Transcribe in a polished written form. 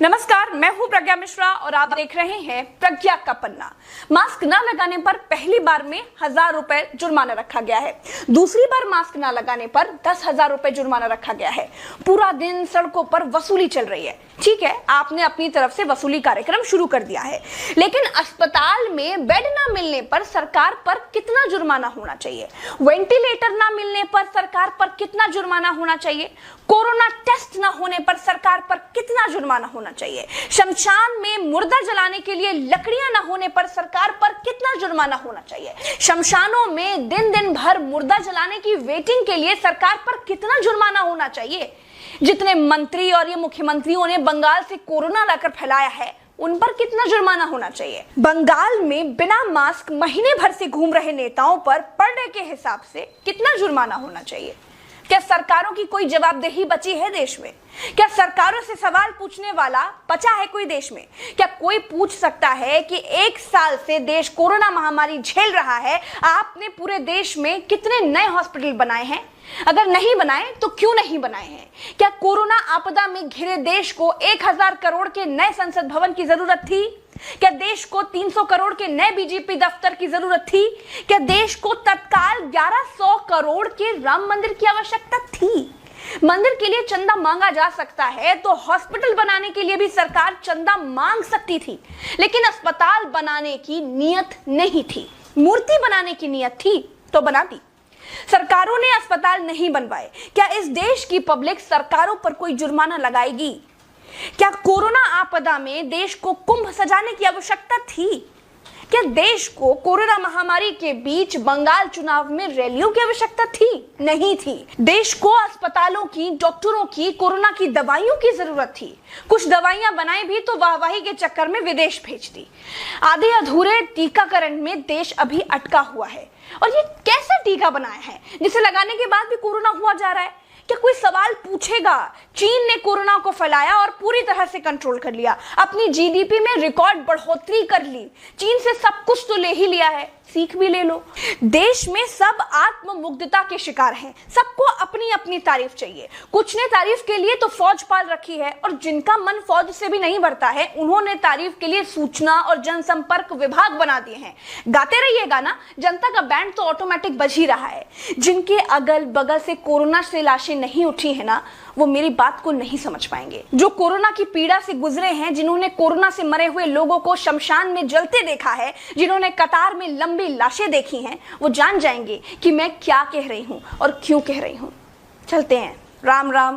नमस्कार, मैं हूं प्रज्ञा मिश्रा और आप देख रहे हैं प्रज्ञा का पन्ना। मास्क न लगाने पर पहली बार में 1000 रुपए जुर्माना रखा गया है। दूसरी बार मास्क न लगाने पर 10,000 रुपए जुर्माना रखा गया है। पूरा दिन सड़कों पर वसूली चल रही है। ठीक है, आपने अपनी तरफ से वसूली कार्यक्रम शुरू कर दिया है, लेकिन अस्पताल में बेड न मिलने पर सरकार पर कितना जुर्माना होना चाहिए? वेंटिलेटर न मिलने पर सरकार पर कितना जुर्माना होना चाहिए? कोरोना टेस्ट न होने पर सरकार पर कितना जुर्माना होना चाहिए? शमशान में मुर्दा जलाने के लिए लकड़ियां न होने पर सरकार पर कितना जुर्माना होना चाहिए? शमशानों में दिन दिन भर मुर्दा जलाने की वेटिंग के लिए सरकार पर कितना जुर्माना होना चाहिए? जितने मंत्री और ये मुख्यमंत्रियों ने बंगाल से कोरोना लाकर फैलाया है, उन पर कितना जुर्माना होना चाहिए? बंगाल में बिना मास्क महीने भर से घूम रहे नेताओं पर पर डे के हिसाब से कितना जुर्माना होना चाहिए? क्या सरकारों की कोई जवाबदेही बची है देश में? क्या सरकारों से सवाल पूछने वाला बचा है कोई देश में? क्या कोई पूछ सकता है कि 1 साल से देश कोरोना महामारी झेल रहा है, आपने पूरे देश में कितने नए हॉस्पिटल बनाए हैं? अगर नहीं बनाए तो क्यों नहीं बनाए हैं? क्या कोरोना आपदा में घिरे देश को 1000 करोड़ के नए संसद भवन की जरूरत थी? क्या देश को 300 करोड़ के नए बीजेपी दफ्तर की जरूरत थी? क्या देश को तत्काल 1100 करोड़ के राम मंदिर की आवश्यकता थी? मंदिर के लिए चंदा मांगा जा सकता है तो हॉस्पिटल बनाने के लिए भी सरकार चंदा मांग सकती थी, लेकिन अस्पताल बनाने की नियत नहीं थी। मूर्ति बनाने की नियत थी तो बना दी। सरकारों ने अस्पताल नहीं बनवाए। क्या इस देश की पब्लिक सरकारों पर कोई जुर्माना लगाएगी? क्या कोरोना आपदा में देश को कुंभ सजाने की आवश्यकता थी? क्या देश को कोरोना महामारी के बीच बंगाल चुनाव में रैलियों की आवश्यकता थी? नहीं थी। देश को अस्पतालों की, डॉक्टरों की, कोरोना की दवाइयों की जरूरत थी। कुछ दवाइयां बनाई भी तो वाहवाही के चक्कर में विदेश भेज दी। आधे अधूरे टीकाकरण में देश अभी अटका हुआ है। और ये कैसा टीका बनाया है जिसे लगाने के बाद भी कोरोना हुआ जा रहा है? क्या कोई सवाल पूछेगा? चीन ने कोरोना को फैलाया और पूरी तरह से कंट्रोल कर लिया। अपनी जीडीपी में रिकॉर्ड बढ़ोतरी कर ली। चीन से सब कुछ तो ले ही लिया है, सीख भी ले लो। देश में सब आत्ममुग्धता के शिकार हैं। सबको अपनी अपनी तारीफ चाहिए। कुछ ने तारीफ के लिए तो फौज पाल रखी है, और जिनका मन फौज से भी नहीं भरता है, उन्होंने तारीफ के लिए सूचना और जनसंपर्क विभाग बना दिए हैं। गाते रहिएगा ना, जनता का बैंड तो ऑटोमेटिक बज ही रहा है। जिनके अगल बगल से कोरोना से लाशें नहीं उठी है ना, वो मेरी बात को नहीं समझ पाएंगे। जो कोरोना की पीड़ा से गुजरे हैं, जिन्होंने कोरोना से मरे हुए लोगों को शमशान में जलते देखा है, जिन्होंने कतार में लंबी लाशें देखी हैं, वो जान जाएंगे कि मैं क्या कह रही हूं और क्यों कह रही हूं। चलते हैं। राम राम।